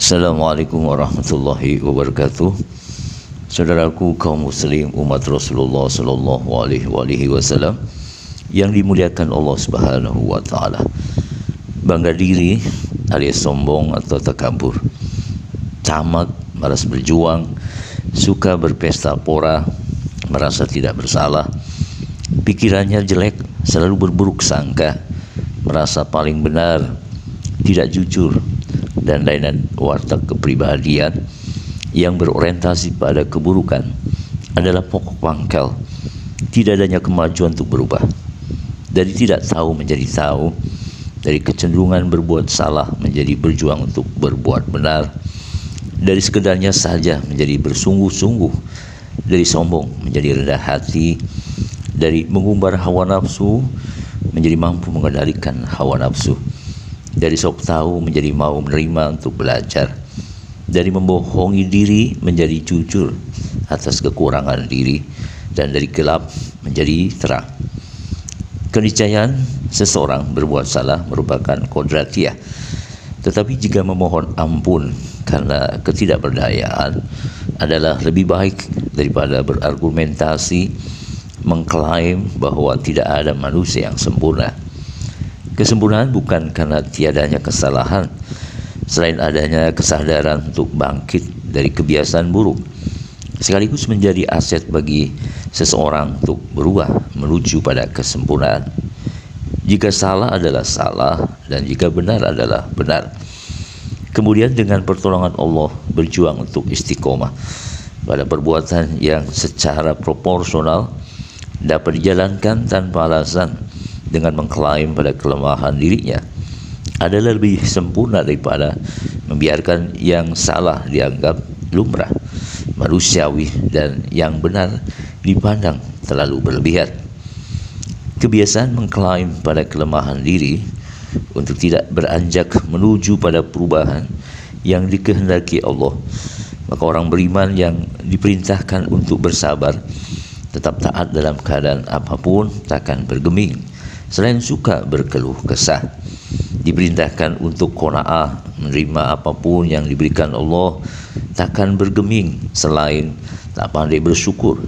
Assalamualaikum warahmatullahi wabarakatuh. Saudaraku kaum muslim umat Rasulullah sallallahu alaihi wasallam yang dimuliakan Allah Subhanahu wa taala. Bangga diri alias sombong atau takabur, tamak, malas berjuang, suka berpesta pora, merasa tidak bersalah, pikirannya jelek, selalu berburuk sangka, merasa paling benar, tidak jujur, dan lain-lain watak kepribadian yang berorientasi pada keburukan adalah pokok pangkal tidak adanya kemajuan untuk berubah. Dari tidak tahu menjadi tahu, dari kecenderungan berbuat salah menjadi berjuang untuk berbuat benar, dari sekedarnya saja menjadi bersungguh-sungguh, dari sombong menjadi rendah hati, dari mengumbar hawa nafsu menjadi mampu mengendalikan hawa nafsu, dari sok tahu menjadi mau menerima untuk belajar, dari membohongi diri menjadi jujur atas kekurangan diri, dan dari gelap menjadi terang. Keniscayaan seseorang berbuat salah merupakan kodratiah, tetapi jika memohon ampun karena ketidakberdayaan adalah lebih baik daripada berargumentasi mengklaim bahwa tidak ada manusia yang sempurna. Kesempurnaan bukan karena tiadanya kesalahan, selain adanya kesadaran untuk bangkit dari kebiasaan buruk, sekaligus menjadi aset bagi seseorang untuk berubah menuju pada kesempurnaan. Jika salah adalah salah dan jika benar adalah benar. Kemudian dengan pertolongan Allah berjuang untuk istiqomah pada perbuatan yang secara proporsional dapat dijalankan tanpa alasan dengan mengklaim pada kelemahan dirinya adalah lebih sempurna daripada membiarkan yang salah dianggap lumrah, manusiawi, dan yang benar dipandang terlalu berlebihan. Kebiasaan mengklaim pada kelemahan diri untuk tidak beranjak menuju pada perubahan yang dikehendaki Allah, maka orang beriman yang diperintahkan untuk bersabar, tetap taat dalam keadaan apapun, takkan bergeming selain suka berkeluh kesah. Diperintahkan untuk qanaah, menerima apapun yang diberikan Allah, takkan bergeming selain tak pandai bersyukur.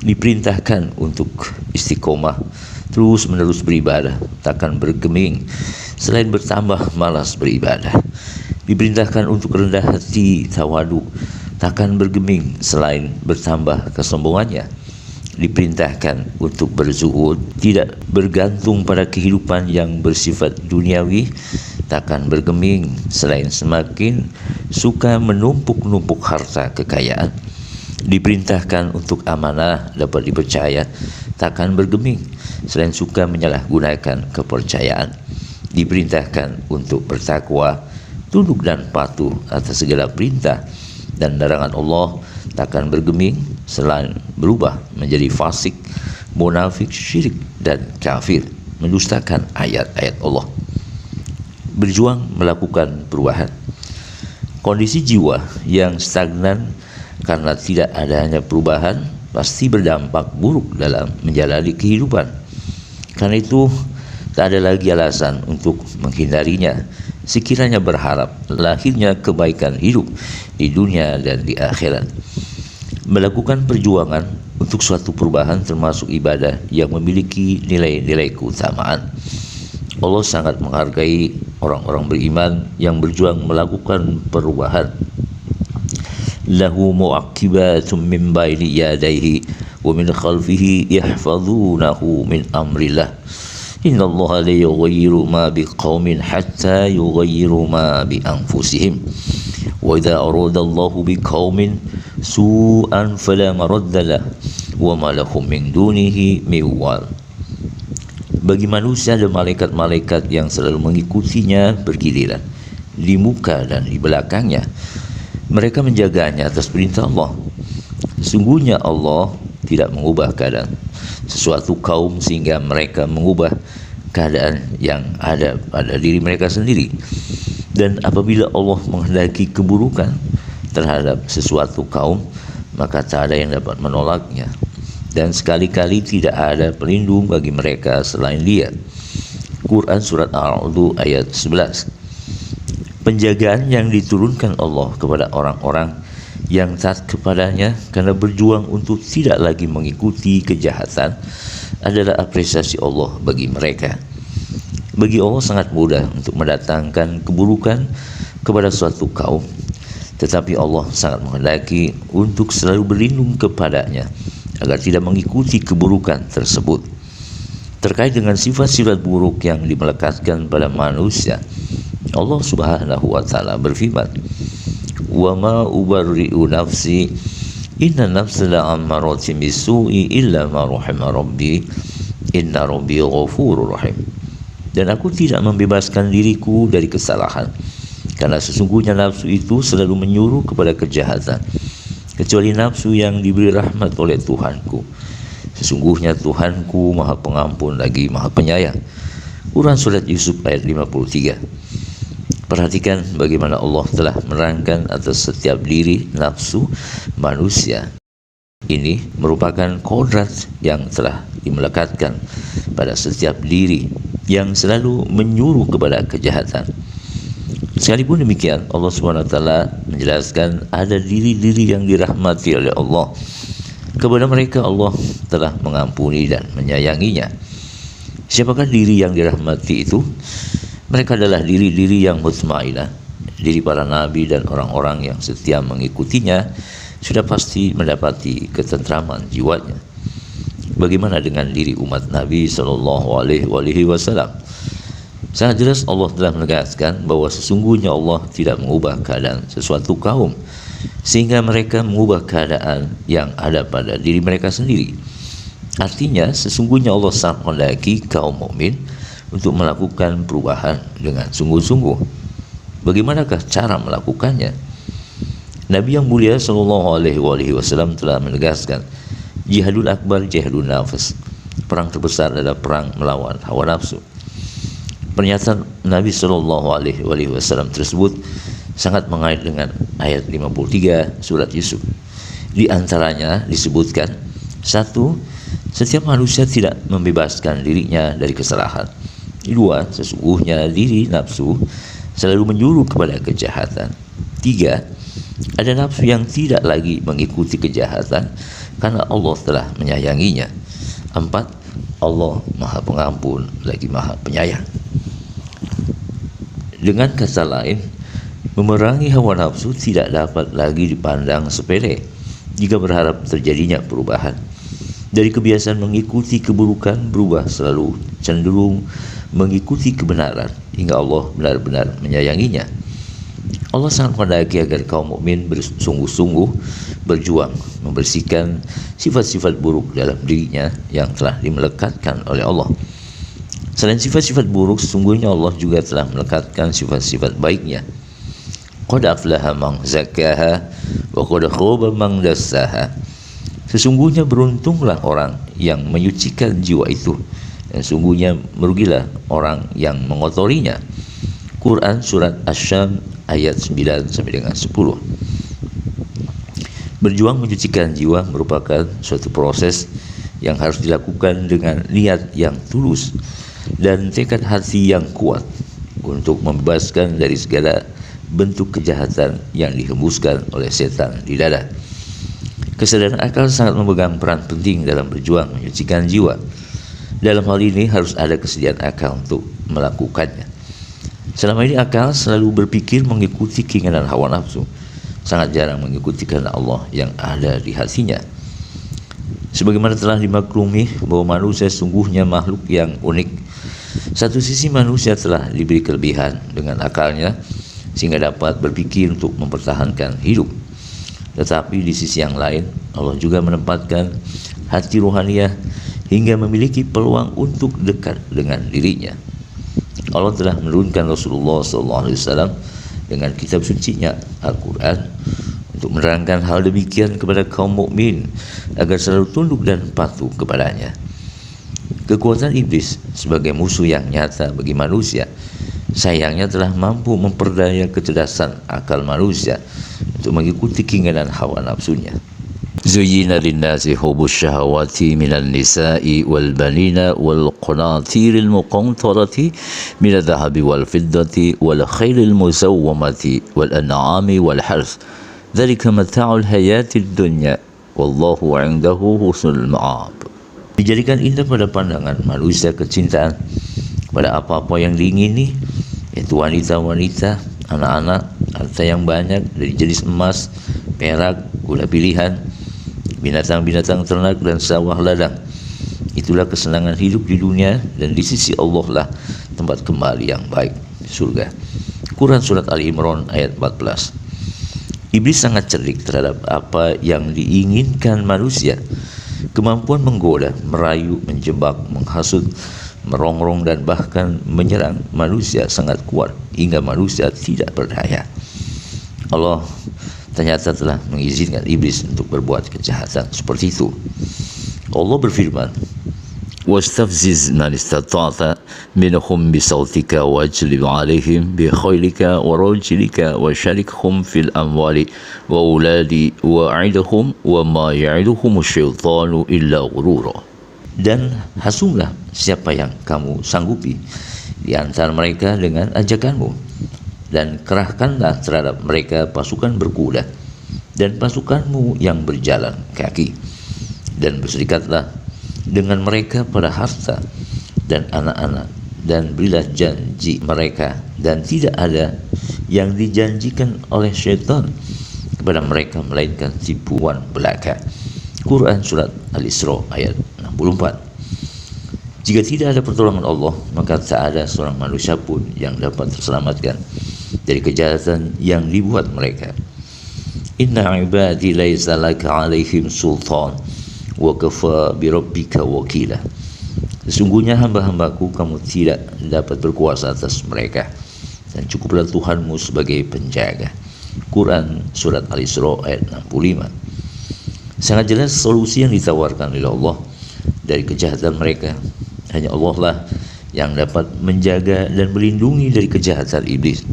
Diperintahkan untuk istiqomah, terus menerus beribadah, takkan bergeming selain bertambah malas beribadah. Diperintahkan untuk rendah hati, tawadu, takkan bergeming selain bertambah kesombongannya. Diperintahkan untuk berzuhud, tidak bergantung pada kehidupan yang bersifat duniawi, takkan bergeming selain semakin suka menumpuk-numpuk harta kekayaan. Diperintahkan untuk amanah dapat dipercaya, takkan bergeming selain suka menyalahgunakan kepercayaan. Diperintahkan untuk bertakwa, tunduk dan patuh atas segala perintah dan larangan Allah, takkan bergeming selain berubah menjadi fasik, munafik, syirik, dan kafir, mendustakan ayat-ayat Allah. Berjuang melakukan perubahan. Kondisi jiwa yang stagnan karena tidak adanya perubahan pasti berdampak buruk dalam menjalani kehidupan. Karena itu tak ada lagi alasan untuk menghindarinya, sekiranya berharap lahirnya kebaikan hidup di dunia dan di akhirat. Melakukan perjuangan untuk suatu perubahan termasuk ibadah yang memiliki nilai-nilai keutamaan. Allah sangat menghargai orang-orang beriman yang berjuang melakukan perubahan. Lahu mu'aqibatun min baini yadayhi wa min khalfihi yahfazunahu min amrillah. Innallaha la yughayyiru ma biqaumin hatta yughayyiru ma bi anfusihim. Wa idza aradallahu biqaumin su'an fala maradda lahu wa ma lahum min dunihi min wal. Bagi manusia ada malaikat-malaikat yang selalu mengikutinya bergiliran di muka dan di belakangnya. Mereka menjaganya atas perintah Allah. Sesungguhnya Allah tidak mengubah keadaan sesuatu kaum sehingga mereka mengubah keadaan yang ada pada diri mereka sendiri. Dan apabila Allah menghendaki keburukan terhadap sesuatu kaum, maka tak ada yang dapat menolaknya. dan sekali-kali tidak ada pelindung bagi mereka selain Dia. Quran Surat Al-A'raf ayat 11. Penjagaan yang diturunkan Allah kepada orang-orang yang taat kepadanya karena berjuang untuk tidak lagi mengikuti kejahatan adalah apresiasi Allah bagi mereka. Bagi Allah sangat mudah untuk mendatangkan keburukan kepada suatu kaum, tetapi Allah sangat menghendaki untuk selalu berlindung kepadanya agar tidak mengikuti keburukan tersebut. Terkait dengan sifat-sifat buruk yang dimelekatkan pada manusia, Allah Subhanahu wa taala berfirman, "Wa ma ubarri'u nafsi, inna nafsa la'ammaratun bisu'i illa ma rahima rabbi, inna rabbi ghafurur rahim." Dan aku tidak membebaskan diriku dari kesalahan, karena sesungguhnya nafsu itu selalu menyuruh kepada kejahatan, kecuali nafsu yang diberi rahmat oleh Tuhanku. Sesungguhnya Tuhanku Maha Pengampun lagi Maha Penyayang. Quran Surat Yusuf ayat 53. Perhatikan bagaimana Allah telah menerangkan atas setiap diri nafsu manusia. Ini merupakan kodrat yang telah dimelekatkan pada setiap diri yang selalu menyuruh kepada kejahatan. Sekalipun demikian, Allah SWT menjelaskan ada diri-diri yang dirahmati oleh Allah. Kepada mereka Allah telah mengampuni dan menyayanginya. Siapakah diri yang dirahmati itu? Mereka adalah diri-diri yang mutmainah, diri para nabi dan orang-orang yang setia mengikutinya sudah pasti mendapati ketentraman jiwanya. Bagaimana dengan diri umat Nabi SAW? Sangat jelas Allah telah menegaskan bahwa sesungguhnya Allah tidak mengubah keadaan sesuatu kaum sehingga mereka mengubah keadaan yang ada pada diri mereka sendiri. Artinya sesungguhnya Allah sangat menghendaki kaum mukmin untuk melakukan perubahan dengan sungguh-sungguh. Bagaimanakah cara melakukannya? Nabi yang mulia SAW telah menegaskan, jihadul akbar jihadun nafas. Perang terbesar adalah perang melawan hawa nafsu. Pernyataan Nabi SAW tersebut sangat mengait dengan ayat 53 surat Yusuf. Di antaranya disebutkan, 1. Setiap manusia tidak membebaskan dirinya dari kesalahan. 2. Sesungguhnya diri nafsu selalu menyuruh kepada kejahatan. 3. Ada nafsu yang tidak lagi mengikuti kejahatan karena Allah telah menyayanginya. 4. Allah Maha Pengampun lagi Maha Penyayang. Dengan kata lain, memerangi hawa nafsu tidak dapat lagi dipandang sepele jika berharap terjadinya perubahan. Dari kebiasaan mengikuti keburukan berubah selalu cenderung mengikuti kebenaran hingga Allah benar-benar menyayanginya. Allah sangat menghendaki agar kaum mukmin bersungguh-sungguh berjuang membersihkan sifat-sifat buruk dalam dirinya yang telah dimelekatkan oleh Allah. Selain sifat-sifat buruk, sesungguhnya Allah juga telah melekatkan sifat-sifat baiknya. Qad aflaha man zakkaha wa qad khaba man dassaha. Sesungguhnya beruntunglah orang yang menyucikan jiwa itu, dan sungguhnya merugilah orang yang mengotorinya. Quran Surat Asy-Syams ayat 9 sampai dengan 10. Berjuang menyucikan jiwa merupakan suatu proses yang harus dilakukan dengan niat yang tulus dan tekad hati yang kuat untuk membebaskan dari segala bentuk kejahatan yang dihembuskan oleh setan di dada. Kesadaran akal sangat memegang peran penting dalam berjuang menyucikan jiwa. Dalam hal ini harus ada kesediaan akal untuk melakukannya. Selama ini akal selalu berpikir mengikuti keinginan hawa nafsu, sangat jarang mengikuti kehendak Allah yang ada di hatinya. Sebagaimana telah dimaklumi bahwa manusia sungguhnya makhluk yang unik. Satu sisi manusia telah diberi kelebihan dengan akalnya sehingga dapat berpikir untuk mempertahankan hidup. Tetapi di sisi yang lain, Allah juga menempatkan hati rohaniah hingga memiliki peluang untuk dekat dengan dirinya. Allah telah menurunkan Rasulullah SAW dengan kitab sucinya Al-Quran untuk menerangkan hal demikian kepada kaum mukmin agar selalu tunduk dan patuh kepadanya. Kekuatan iblis sebagai musuh yang nyata bagi manusia sayangnya telah mampu memperdaya kecerdasan akal manusia untuk mengikuti keinginan hawa nafsunya. زين للناس حب الشهوات من النساء والبنين والقناطير المقنطرة من الذهب والفضة والخيل المسومة والأنعام والحرث ذلك متاع الحياة الدنيا والله عنده حسن المآب. Dijadikan indah pada pandangan manusia kecintaan pada apa-apa yang diingini, yaitu wanita-wanita, anak-anak, harta yang banyak dari jenis emas, perak, gula pilihan, binatang-binatang ternak dan sawah ladang. Itulah kesenangan hidup di dunia, dan di sisi Allah lah tempat kembali yang baik, surga. Quran Surat Ali Imran ayat 14. Iblis sangat cerdik terhadap apa yang diinginkan manusia. Kemampuan menggoda, merayu, menjebak, menghasut, merongrong dan bahkan menyerang manusia sangat kuat hingga manusia tidak berdaya. Allah ternyata telah mengizinkan iblis untuk berbuat kejahatan seperti itu. Allah berfirman, "Wastafziz man istata'ta minhum bisautika wajlib 'alaihim bi khaylika wa rajlika wa syarikhum fil amwali wa auladi wa'idhum wa ma ya'iduhum asyaitanu illa ghurura." Dan hasunglah siapa yang kamu sanggupi di antara mereka dengan ajakanmu, dan kerahkanlah terhadap mereka pasukan berkuda dan pasukanmu yang berjalan kaki, dan berserikatlah dengan mereka pada harta dan anak-anak, dan berilah janji mereka, dan tidak ada yang dijanjikan oleh syaitan kepada mereka melainkan tipuan belaka. Quran Surat Al-Isra ayat 64. Jika tidak ada pertolongan Allah, maka tak ada seorang manusia pun yang dapat terselamatkan dari kejahatan yang dibuat mereka. Inna ibadi laisa laka alaihim sultan wa kafa bi rabbika wakila. Sesungguhnya hamba-hambaku kamu tidak dapat berkuasa atas mereka, dan cukuplah Tuhanmu sebagai penjaga. Quran Surat Al-Isra ayat 65. Sangat jelas solusi yang ditawarkan oleh Allah dari kejahatan mereka. Hanya Allah lah yang dapat menjaga dan melindungi dari kejahatan iblis.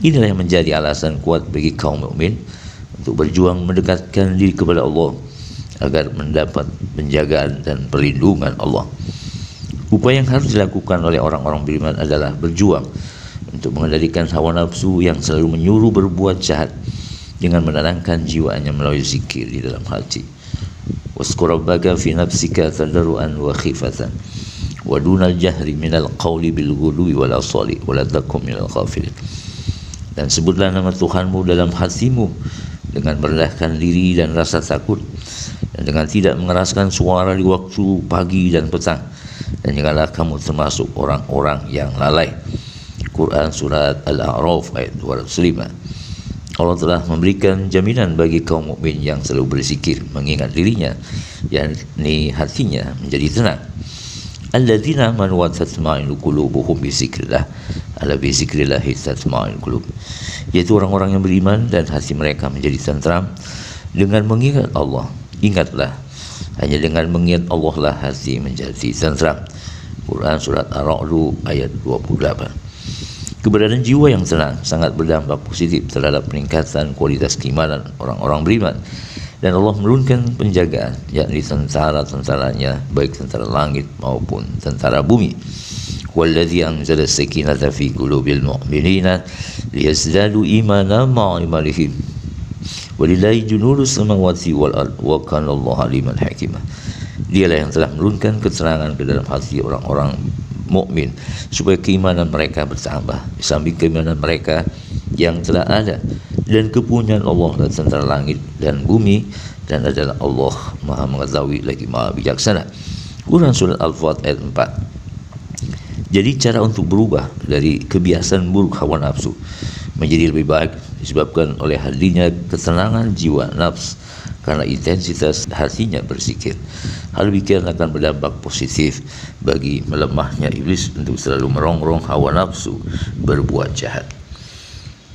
Inilah yang menjadi alasan kuat bagi kaum mukmin untuk berjuang mendekatkan diri kepada Allah agar mendapat penjagaan dan perlindungan Allah. Upaya yang harus dilakukan oleh orang-orang beriman adalah berjuang untuk mengendalikan hawa nafsu yang selalu menyuruh berbuat jahat dengan menenangkan jiwanya melalui zikir di dalam hati. Waskur rabbaka fi nafsika tadarruan wa khifatan wa dunal jahri minal qawli bil ghudwi wal asali wa la takum minal ghafilin. Dan sebutlah nama Tuhanmu dalam hatimu dengan merendahkan diri dan rasa takut, dan dengan tidak mengeraskan suara di waktu pagi dan petang, dan janganlah kamu termasuk orang-orang yang lalai. Quran Surat Al-A'raf ayat 205. Allah telah memberikan jaminan bagi kaum mukmin yang selalu berzikir, mengingat dirinya, yakni hatinya menjadi tenang. Alladzina amanu wa tatma'innu qulubuhum bi dzikrillah, ala bi dzikrillah tatma'inul qulub. Yaitu orang-orang yang beriman dan hati mereka menjadi tentram dengan mengingat Allah. Ingatlah, hanya dengan mengingat Allah lah hati menjadi tentram. Quran Surat Ar-Ra'd ayat 28. Keberadaan jiwa yang tenang sangat berdampak positif terhadap peningkatan kualitas keimanan orang-orang beriman, dan Allah menurunkan penjagaan, yakni tentara-tentaranya, baik tentara langit maupun tentara bumi. Walladzi anzala as-sakinata fi qulubil mu'minina liyazdadu imanan ma'a imanihim walillahi junudus samawati wal ard wa kana Allahu aliman hakima. Dialah yang telah menurunkan keterangan ke dalam hati orang-orang mukmin supaya keimanan mereka bertambah, di samping keimanan mereka yang telah ada, dan kepunyaan Allah dan tentara langit dan bumi, dan adalah Allah Maha mengetahui lagi Maha bijaksana. Quran Surat Al-Fat ayat 4. Jadi cara untuk berubah dari kebiasaan buruk hawa nafsu menjadi lebih baik disebabkan oleh hadirnya ketenangan jiwa nafs karena intensitas hatinya berzikir. Hal demikian akan berdampak positif bagi melemahnya iblis untuk selalu merongrong hawa nafsu berbuat jahat.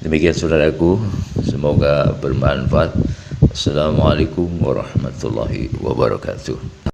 Demikian saudaraku, semoga bermanfaat. Assalamualaikum warahmatullahi wabarakatuh.